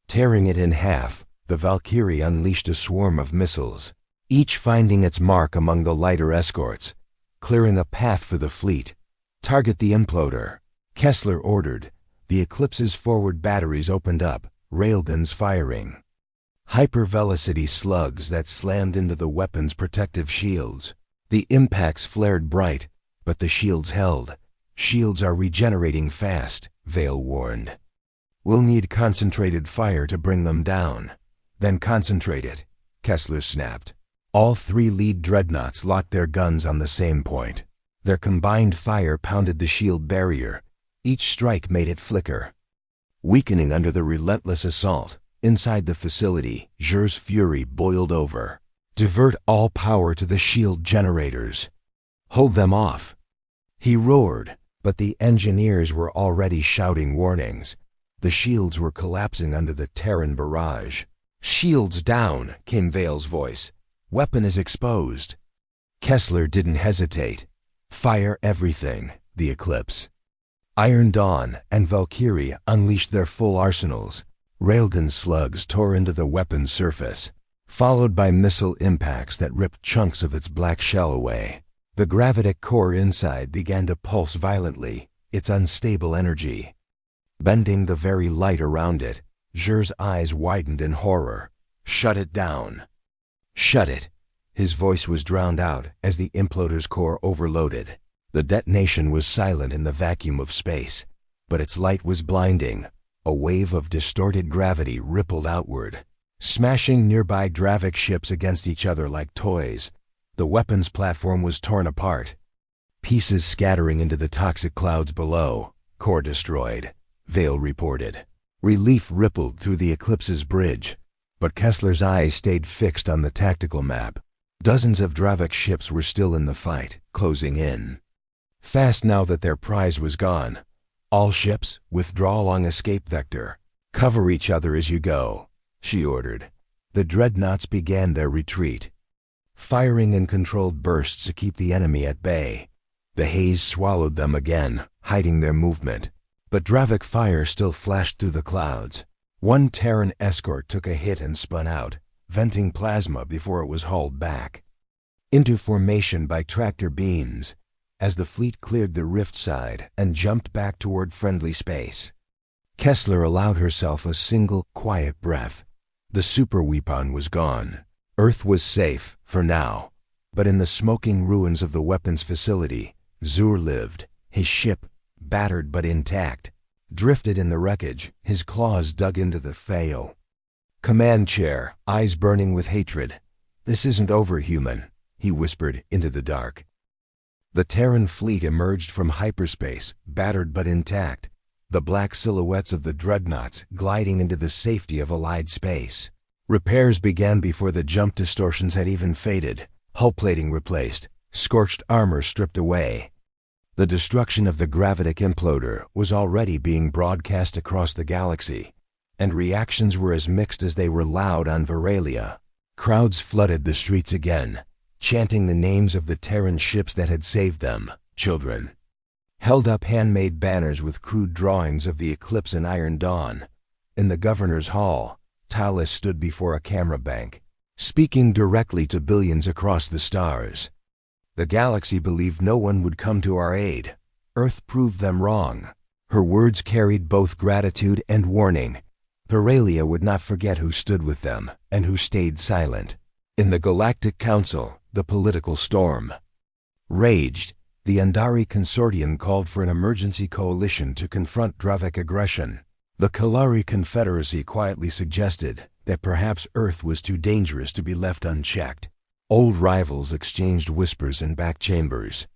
Tearing it in half, the Valkyrie unleashed a swarm of missiles, each finding its mark among the lighter escorts, clearing a path for the fleet. "Target the imploder," Kessler ordered. The Eclipse's forward batteries opened up, railguns firing. Hypervelocity slugs that slammed into the weapon's protective shields. The impacts flared bright, but the shields held. "Shields are regenerating fast," Vale warned. "We'll need concentrated fire to bring them down." "Then concentrate it," Kessler snapped. All 3 lead dreadnoughts locked their guns on the same point. Their combined fire pounded the shield barrier. Each strike made it flicker. Weakening under the relentless assault, inside the facility, Jur's fury boiled over. "Divert all power to the shield generators. Hold them off," he roared, but the engineers were already shouting warnings. The shields were collapsing under the Terran barrage. "Shields down," came Vale's voice. "Weapon is exposed." Kessler didn't hesitate. "Fire everything," the Eclipse, Iron Dawn, and Valkyrie unleashed their full arsenals. Railgun slugs tore into the weapon's surface, followed by missile impacts that ripped chunks of its black shell away. The gravitic core inside began to pulse violently, its unstable energy bending the very light around it. Jur's eyes widened in horror. "Shut it down." "Shut it." His voice was drowned out as the imploder's core overloaded. The detonation was silent in the vacuum of space, but its light was blinding. A wave of distorted gravity rippled outward, smashing nearby Dravik ships against each other like toys. The weapons platform was torn apart, pieces scattering into the toxic clouds below. "Core destroyed," Vale reported. Relief rippled through the Eclipse's bridge, but Kessler's eyes stayed fixed on the tactical map. Dozens of Dravik ships were still in the fight, closing in fast now that their prize was gone. "All ships, withdraw along escape vector. Cover each other as you go," she ordered. The dreadnoughts began their retreat, firing in controlled bursts to keep the enemy at bay. The haze swallowed them again, hiding their movement. But Dravik fire still flashed through the clouds. One Terran escort took a hit and spun out, venting plasma before it was hauled back into formation by tractor beams as the fleet cleared the rift side and jumped back toward friendly space. Kessler allowed herself a single, quiet breath. The super weapon was gone. Earth was safe, for now. But in the smoking ruins of the weapons facility, Zur lived, his ship, battered but intact, drifted in the wreckage, his claws dug into the Fao. Command chair, eyes burning with hatred. "This isn't over, human," he whispered into the dark. The Terran fleet emerged from hyperspace, battered but intact, the black silhouettes of the Dreadnoughts gliding into the safety of Allied space. Repairs began before the jump distortions had even faded, hull plating replaced, scorched armor stripped away. The destruction of the gravitic imploder was already being broadcast across the galaxy, and reactions were as mixed as they were loud on Veralia. Crowds flooded the streets again, chanting the names of the Terran ships that had saved them. Children held up handmade banners with crude drawings of the eclipse and Iron Dawn. In the governor's hall, Talus stood before a camera bank, speaking directly to billions across the stars. The galaxy believed no one would come to our aid. Earth proved them wrong. Her words carried both gratitude and warning. Veralia would not forget who stood with them and who stayed silent. In the Galactic Council, the political storm raged. The Andari Consortium called for an emergency coalition to confront Dravik aggression. The Kalari Confederacy quietly suggested that perhaps Earth was too dangerous to be left unchecked. Old rivals exchanged whispers in back chambers,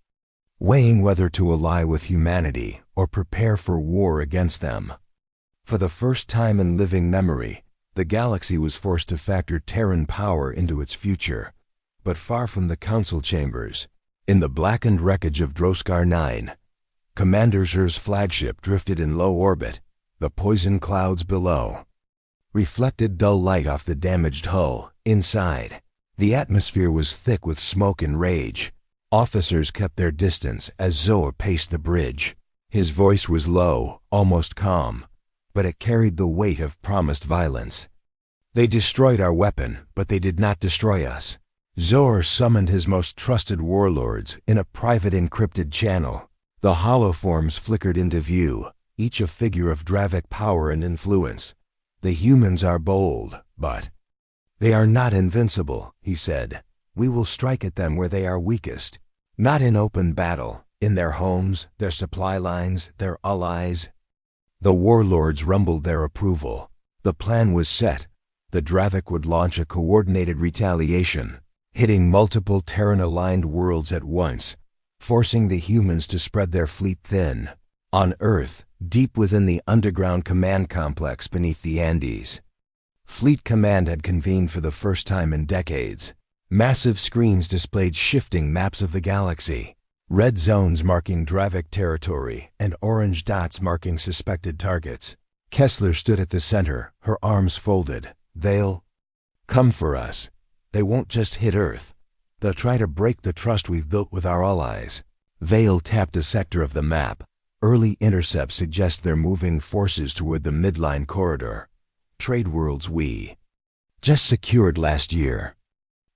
weighing whether to ally with humanity or prepare for war against them. For the first time in living memory, the galaxy was forced to factor Terran power into its future. But far from the council chambers, in the blackened wreckage of Droskar 9, Commander Zur's flagship drifted in low orbit, the poison clouds below reflected dull light off the damaged hull. Inside, the atmosphere was thick with smoke and rage. Officers kept their distance as Zor paced the bridge. His voice was low, almost calm, but it carried the weight of promised violence. "They destroyed our weapon, but they did not destroy us." Zor summoned his most trusted warlords in a private encrypted channel. The holoforms flickered into view, each a figure of Dravik power and influence. "The humans are bold, but they are not invincible," he said. "We will strike at them where they are weakest, not in open battle, in their homes, their supply lines, their allies." The warlords rumbled their approval. The plan was set. The Dravik would launch a coordinated retaliation, hitting multiple Terran-aligned worlds at once, forcing the humans to spread their fleet thin. On Earth, deep within the underground command complex beneath the Andes, Fleet Command had convened for the first time in decades. Massive screens displayed shifting maps of the galaxy, red zones marking Dravik territory and orange dots marking suspected targets. Kessler stood at the center, her arms folded. "They'll come for us. They won't just hit Earth. They'll try to break the trust we've built with our allies." Vale tapped a sector of the map. Early intercepts suggest they're moving forces toward the midline corridor. Trade worlds we just secured last year.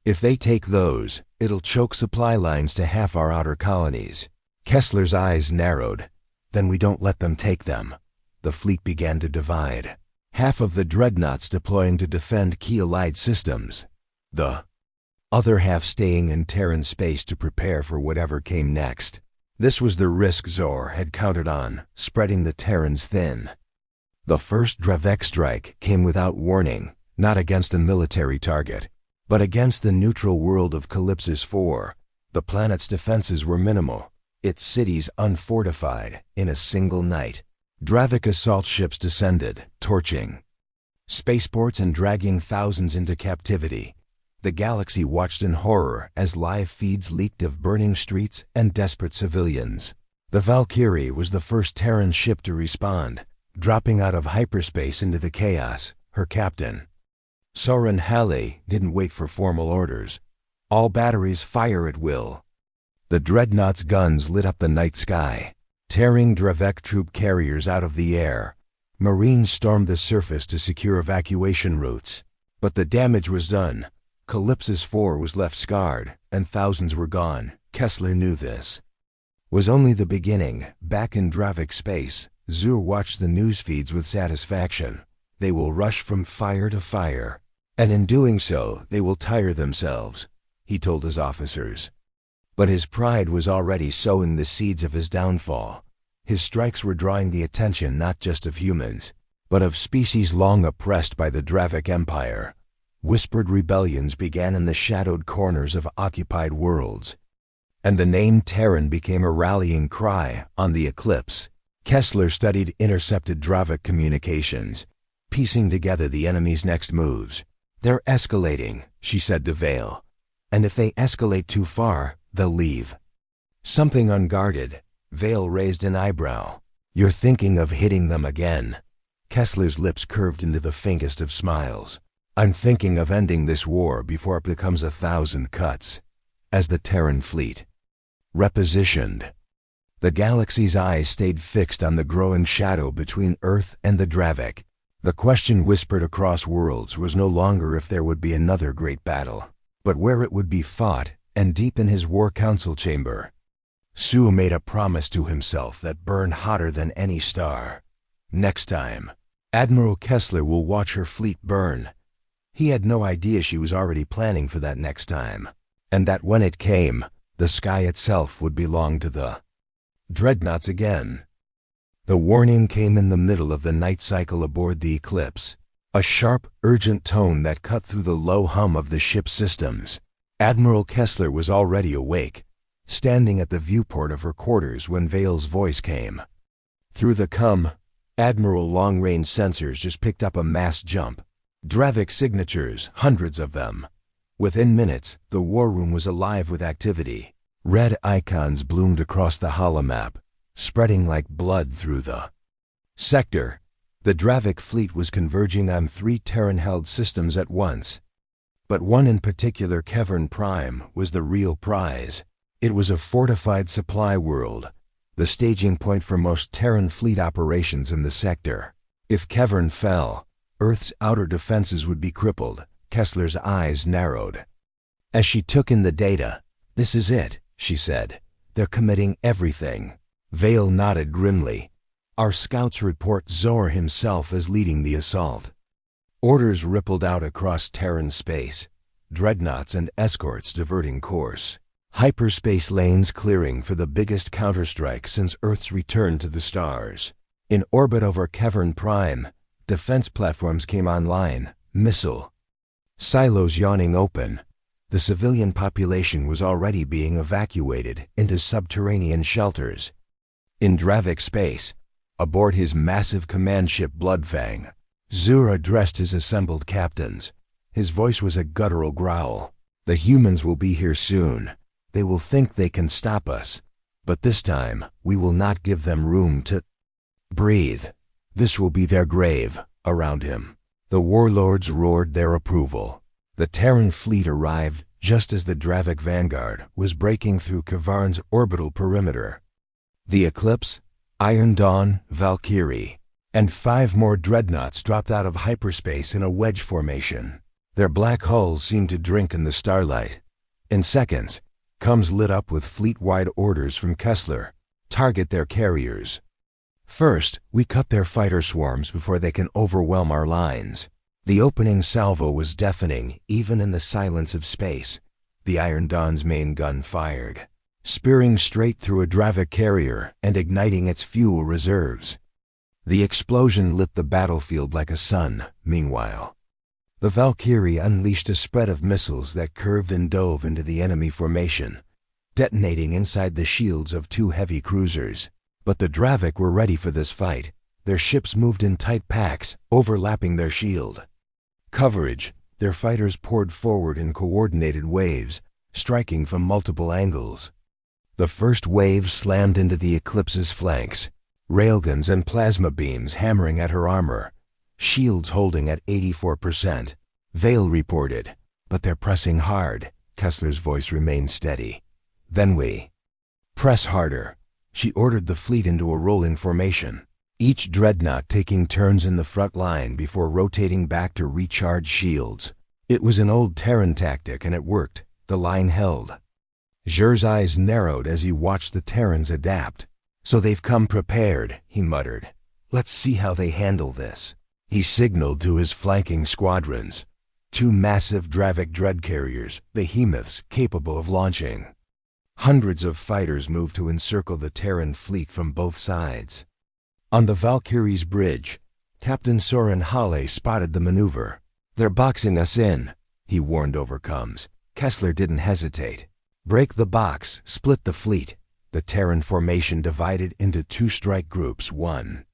If they take those, it'll choke supply lines to half our outer colonies. Kessler's eyes narrowed. "Then we don't let them take them." The fleet began to divide. Half of the Dreadnoughts deploying to defend key Allied systems, the other half staying in Terran space to prepare for whatever came next. This was the risk Zor had counted on, spreading the Terrans thin. The first Dravik strike came without warning, not against a military target, but against the neutral world of Calypsis 4. The planet's defenses were minimal, its cities unfortified. In a single night, Dravik assault ships descended, torching spaceports and dragging thousands into captivity. The galaxy watched in horror as live feeds leaked of burning streets and desperate civilians. The Valkyrie was the first Terran ship to respond, dropping out of hyperspace into the chaos. Her captain, Soren Halle, didn't wait for formal orders. "All batteries fire at will." The Dreadnought's guns lit up the night sky, tearing Dravik troop carriers out of the air. Marines stormed the surface to secure evacuation routes. But the damage was done. Calypsis 4 was left scarred, and thousands were gone. Kessler knew this was only the beginning. Back in Dravik space, Zur watched the news feeds with satisfaction. They will rush from fire to fire, and in doing so, they will tire themselves. he told his officers. But his pride was already sowing the seeds of his downfall. His strikes were drawing the attention not just of humans, but of species long oppressed by the Dravic Empire. Whispered rebellions began in the shadowed corners of occupied worlds, and the name Terran became a rallying cry on the Eclipse. Kessler studied intercepted Dravic communications, piecing together the enemy's next moves. "They're escalating," she said to Vale, "and if they escalate too far, they'll leave." Something unguarded. Vale raised an eyebrow. "You're thinking of hitting them again." Kessler's lips curved into the faintest of smiles. "I'm thinking of ending this war before it becomes 1,000 cuts." As the Terran fleet repositioned, the galaxy's eyes stayed fixed on the growing shadow between Earth and the Dravic. The question whispered across worlds was no longer if there would be another great battle, but where it would be fought, and deep in his war council chamber, Sue made a promise to himself that burned hotter than any star. Next time, Admiral Kessler will watch her fleet burn. He had no idea she was already planning for that next time, and that when it came, the sky itself would belong to the Dreadnoughts again. The warning came in the middle of the night cycle aboard the Eclipse, a sharp, urgent tone that cut through the low hum of the ship's systems. Admiral Kessler was already awake, standing at the viewport of her quarters when Vale's voice came. Through the Admiral long-range sensors just picked up a mass jump. Dravic signatures, hundreds of them. Within minutes, the war room was alive with activity. Red icons bloomed across the holomap, spreading like blood through the sector. The Dravic fleet was converging on 3 Terran-held systems at once. But one in particular, Cavern Prime, was the real prize. It was a fortified supply world, the staging point for most Terran fleet operations in the sector. If Cavern fell, Earth's outer defenses would be crippled. Kessler's eyes narrowed as she took in the data. "This is it," she said. "They're committing everything." Vale nodded grimly. "Our scouts report Zor himself as leading the assault." Orders rippled out across Terran space, dreadnoughts and escorts diverting course. Hyperspace lanes clearing for the biggest counterstrike since Earth's return to the stars. In orbit over Cavern Prime, defense platforms came online, missile silos yawning open. The civilian population was already being evacuated into subterranean shelters. In Dravic space, aboard his massive command ship Bloodfang, Zur addressed his assembled captains. His voice was a guttural growl. "The humans will be here soon. They will think they can stop us, but this time we will not give them room to breathe. This will be their grave." Around him, the warlords roared their approval. The Terran fleet arrived just as the Dravic vanguard was breaking through Kavarn's orbital perimeter. The Eclipse, Iron Dawn, Valkyrie, and 5 more dreadnoughts dropped out of hyperspace in a wedge formation. Their black hulls seemed to drink in the starlight. In seconds, Coms lit up with fleet-wide orders from Kessler. "Target their carriers. First, we cut their fighter swarms before they can overwhelm our lines." The opening salvo was deafening, even in the silence of space. The Iron Dawn's main gun fired, spearing straight through a Dravic carrier and igniting its fuel reserves. The explosion lit the battlefield like a sun. Meanwhile, the Valkyrie unleashed a spread of missiles that curved and dove into the enemy formation, detonating inside the shields of 2 heavy cruisers. But the Dravic were ready for this fight. Their ships moved in tight packs, overlapping their shield coverage. Their fighters poured forward in coordinated waves, striking from multiple angles. The first wave slammed into the Eclipse's flanks, railguns and plasma beams hammering at her armor, shields holding at 84%. Vale reported, "But they're pressing hard." Kessler's voice remained steady. "Then we press harder." She ordered the fleet into a rolling formation, each dreadnought taking turns in the front line before rotating back to recharge shields. It was an old Terran tactic, and it worked. The line held. Zur's eyes narrowed as he watched the Terrans adapt. "So they've come prepared," he muttered. "Let's see how they handle this." He signaled to his flanking squadrons. 2 massive Dravik dread carriers, behemoths capable of launching. Hundreds of fighters moved to encircle the Terran fleet from both sides. On the Valkyrie's bridge, Captain Soren Halle spotted the maneuver. "They're boxing us in," he warned over comms. Kessler didn't hesitate. "Break the box, split the fleet." The Terran formation divided into 2 strike groups, one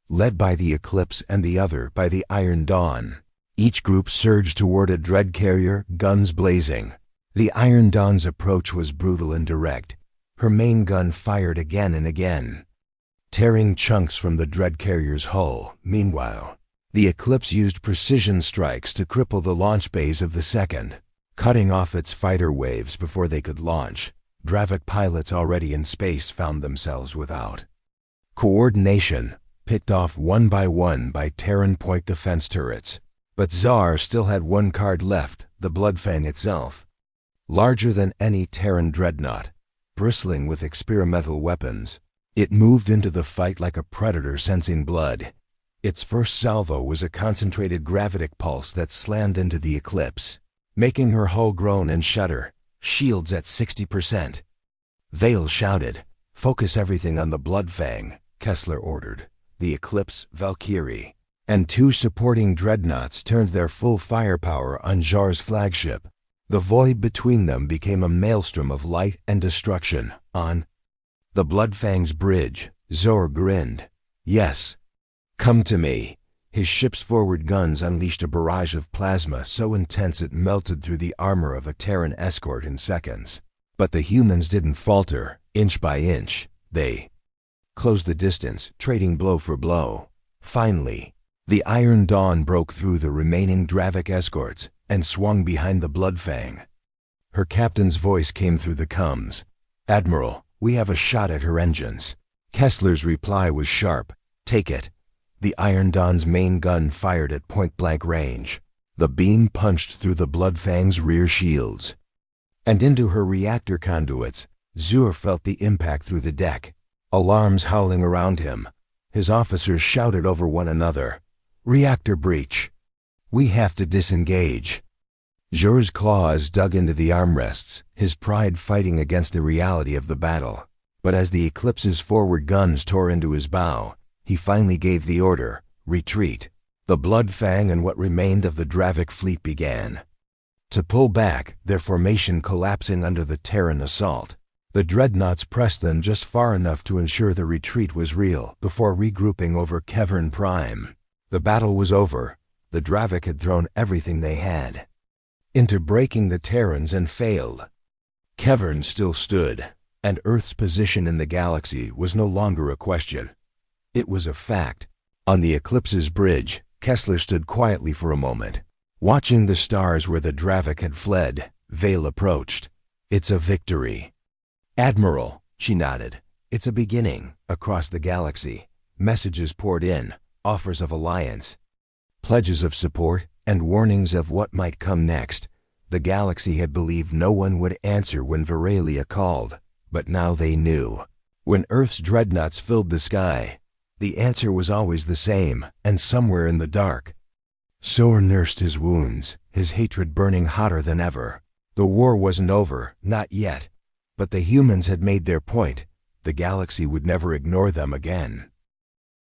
led by the Eclipse and the other by the Iron Dawn. Each group surged toward a dread carrier, guns blazing. The Iron Dawn's approach was brutal and direct. Her main gun fired again and again, tearing chunks from the dread carrier's hull. Meanwhile, the Eclipse used precision strikes to cripple the launch bays of the second, cutting off its fighter waves before they could launch. Dravik pilots already in space found themselves without coordination, picked off one by Terran point defense turrets. But Tsar still had one card left, the Bloodfang itself. Larger than any Terran dreadnought, bristling with experimental weapons, it moved into the fight like a predator sensing blood. Its first salvo was a concentrated gravitic pulse that slammed into the Eclipse, making her hull groan and shudder. "Shields at 60%. Vale shouted. "Focus everything on the Bloodfang," Kessler ordered. The Eclipse, Valkyrie, and 2 supporting dreadnoughts turned their full firepower on Jar's flagship. The void between them became a maelstrom of light and destruction. On the Bloodfang's bridge, Zor grinned. "Yes. Come to me." His ship's forward guns unleashed a barrage of plasma so intense it melted through the armor of a Terran escort in seconds. But the humans didn't falter. Inch by inch, they closed the distance, trading blow for blow. Finally, the Iron Dawn broke through the remaining Dravik escorts and swung behind the Bloodfang. Her captain's voice came through the comms. "Admiral, we have a shot at her engines." Kessler's reply was sharp. "Take it." The Iron Dawn's main gun fired at point-blank range. The beam punched through the Bloodfang's rear shields and into her reactor conduits. Zur felt the impact through the deck, alarms howling around him. His officers shouted over one another. "Reactor breach. We have to disengage." Zur's claws dug into the armrests, his pride fighting against the reality of the battle. But as the Eclipse's forward guns tore into his bow, he finally gave the order, "Retreat." The Bloodfang and what remained of the Dravik fleet began to pull back, their formation collapsing under the Terran assault. The dreadnoughts pressed them just far enough to ensure the retreat was real before regrouping over Cavern Prime. The battle was over. The Dravik had thrown everything they had into breaking the Terrans and failed. Cavern still stood, and Earth's position in the galaxy was no longer a question. It was a fact. On the Eclipse's bridge, Kessler stood quietly for a moment, watching the stars where the Dravik had fled. Vale approached. "It's a victory." "Admiral," she nodded. "It's a beginning." Across the galaxy, messages poured in, offers of alliance, pledges of support, and warnings of what might come next. The galaxy had believed no one would answer when Veralia called, but now they knew. When Earth's dreadnoughts filled the sky, the answer was always the same, and somewhere in the dark. Sor nursed his wounds, his hatred burning hotter than ever. The war wasn't over, not yet. But the humans had made their point. The galaxy would never ignore them again.